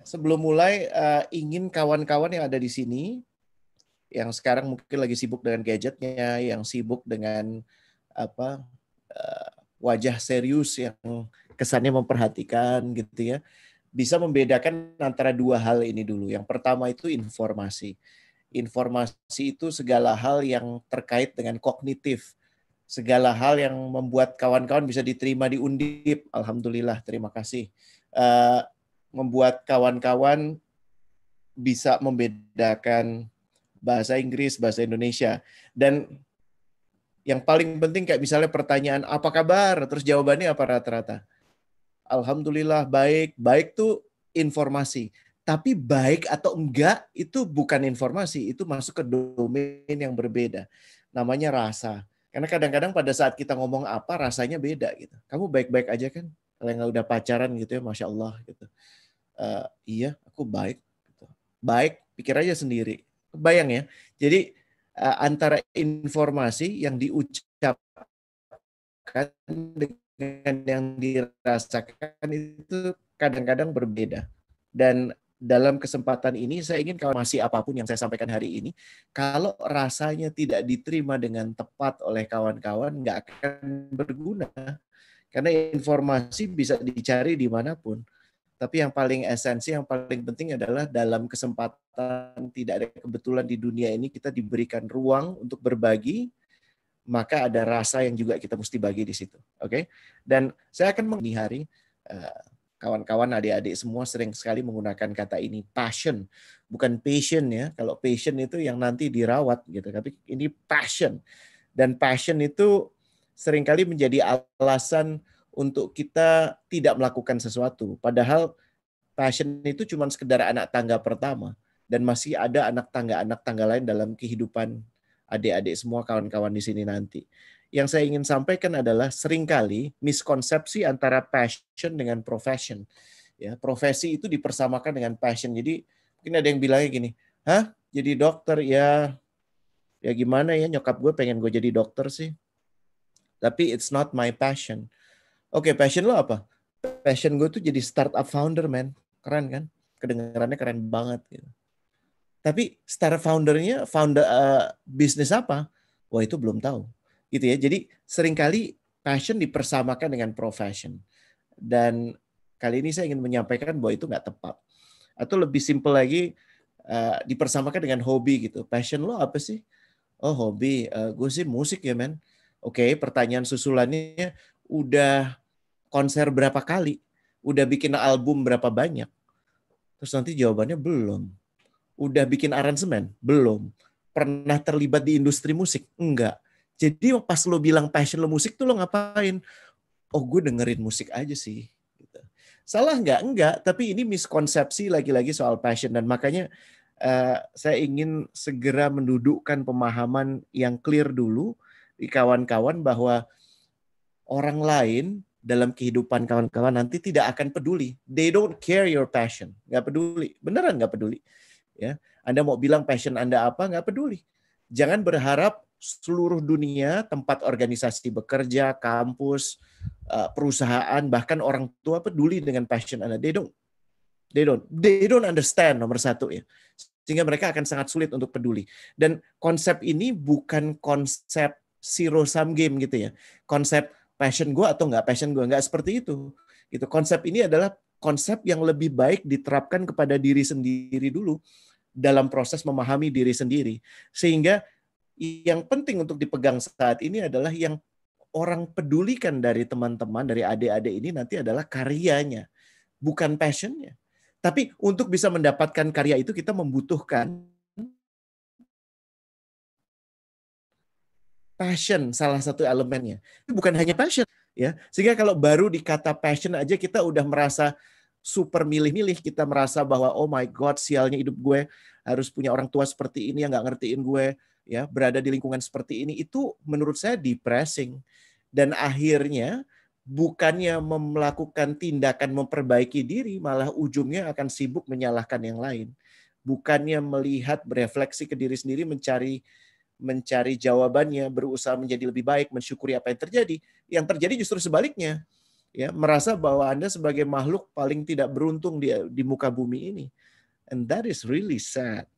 sebelum mulai ingin kawan-kawan yang ada di sini, yang sekarang mungkin lagi sibuk dengan gadgetnya, yang sibuk dengan apa wajah serius yang kesannya memperhatikan gitu ya, bisa membedakan antara dua hal ini dulu. Yang pertama itu informasi. Informasi itu segala hal yang terkait dengan kognitif. Segala hal yang membuat kawan-kawan bisa diterima di Undip. Alhamdulillah, terima kasih. Membuat kawan-kawan bisa membedakan bahasa Inggris, bahasa Indonesia. Dan yang paling penting kayak misalnya pertanyaan, apa kabar? Terus jawabannya apa rata-rata? Alhamdulillah baik. Baik tuh informasi. Tapi baik atau enggak itu bukan informasi, itu masuk ke domain yang berbeda. Namanya rasa. Karena kadang-kadang pada saat kita ngomong apa rasanya beda gitu. Kamu baik-baik aja kan? Kalau yang udah pacaran gitu ya, Masya Allah gitu. Iya, aku baik. Gitu. Baik, pikir aja sendiri. Bayang ya. Jadi antara informasi yang diucapkan dengan yang dirasakan itu kadang-kadang berbeda. Dan dalam kesempatan ini saya ingin kalau masih apapun yang saya sampaikan hari ini, kalau rasanya tidak diterima dengan tepat oleh kawan-kawan, nggak akan berguna. Karena informasi bisa dicari dimanapun. Tapi yang paling esensi, yang paling penting adalah dalam kesempatan tidak ada kebetulan di dunia ini kita diberikan ruang untuk berbagi, maka ada rasa yang juga kita mesti bagi di situ. Oke? Dan saya akan mengenai hari kawan-kawan adik-adik semua sering sekali menggunakan kata ini passion, bukan passion ya. Kalau passion itu yang nanti dirawat gitu, tapi ini passion. Dan passion itu seringkali menjadi alasan untuk kita tidak melakukan sesuatu. Padahal passion itu cuma sekedar anak tangga pertama. Dan masih ada anak tangga lain dalam kehidupan adik-adik semua kawan-kawan di sini nanti. Yang saya ingin sampaikan adalah seringkali miskonsepsi antara passion dengan profession. Ya, profesi itu dipersamakan dengan passion. Jadi mungkin ada yang bilangnya gini, hah? Jadi dokter ya gimana ya, nyokap gue pengen gue jadi dokter sih. Tapi it's not my passion. Oke, passion lo apa? Passion gue tuh jadi startup founder, man. Keren kan? Kedengarannya keren banget gitu. Tapi startup foundernya bisnis apa? Wah, itu belum tahu. Gitu ya. Jadi seringkali passion dipersamakan dengan profession. Dan kali ini saya ingin menyampaikan bahwa itu nggak tepat. Atau lebih simpel lagi, dipersamakan dengan hobi gitu. Passion lo apa sih? Oh, hobi. Gue sih musik ya, men. Oke, pertanyaan susulannya, udah konser berapa kali? Udah bikin album berapa banyak? Terus nanti jawabannya belum. Udah bikin aransemen? Belum. Pernah terlibat di industri musik? Enggak. Jadi pas lo bilang passion lo musik tuh lo ngapain? Oh, gue dengerin musik aja sih. Gitu. Salah nggak? Enggak. Tapi ini miskonsepsi lagi-lagi soal passion. Dan makanya saya ingin segera mendudukkan pemahaman yang clear dulu di kawan-kawan bahwa orang lain dalam kehidupan kawan-kawan nanti tidak akan peduli. They don't care your passion. Nggak peduli. Beneran nggak peduli. Ya, Anda mau bilang passion Anda apa, nggak peduli. Jangan berharap seluruh dunia, tempat organisasi bekerja, kampus, perusahaan, bahkan orang tua peduli dengan passion Anda. They don't understand, nomor satu ya. Sehingga mereka akan sangat sulit untuk peduli. Dan konsep ini bukan konsep zero sum game gitu ya. Konsep passion gue atau nggak passion gue, nggak seperti itu. Gitu. Konsep ini adalah konsep yang lebih baik diterapkan kepada diri sendiri dulu dalam proses memahami diri sendiri. Sehingga yang penting untuk dipegang saat ini adalah yang orang pedulikan dari teman-teman, dari adik-adik ini nanti adalah karyanya, bukan passionnya. Tapi untuk bisa mendapatkan karya itu kita membutuhkan passion, salah satu elemennya. Bukan hanya passion, ya. Sehingga kalau baru dikata passion aja kita udah merasa super milih-milih, kita merasa bahwa oh my god, sialnya hidup gue, harus punya orang tua seperti ini yang nggak ngertiin gue, ya, berada di lingkungan seperti ini, itu menurut saya depressing. Dan akhirnya bukannya melakukan tindakan memperbaiki diri, malah ujungnya akan sibuk menyalahkan yang lain. Bukannya melihat, berefleksi ke diri sendiri, mencari jawabannya, berusaha menjadi lebih baik, mensyukuri apa yang terjadi. Yang terjadi justru sebaliknya. ya, merasa bahwa Anda sebagai makhluk paling tidak beruntung di muka bumi ini. And that is really sad.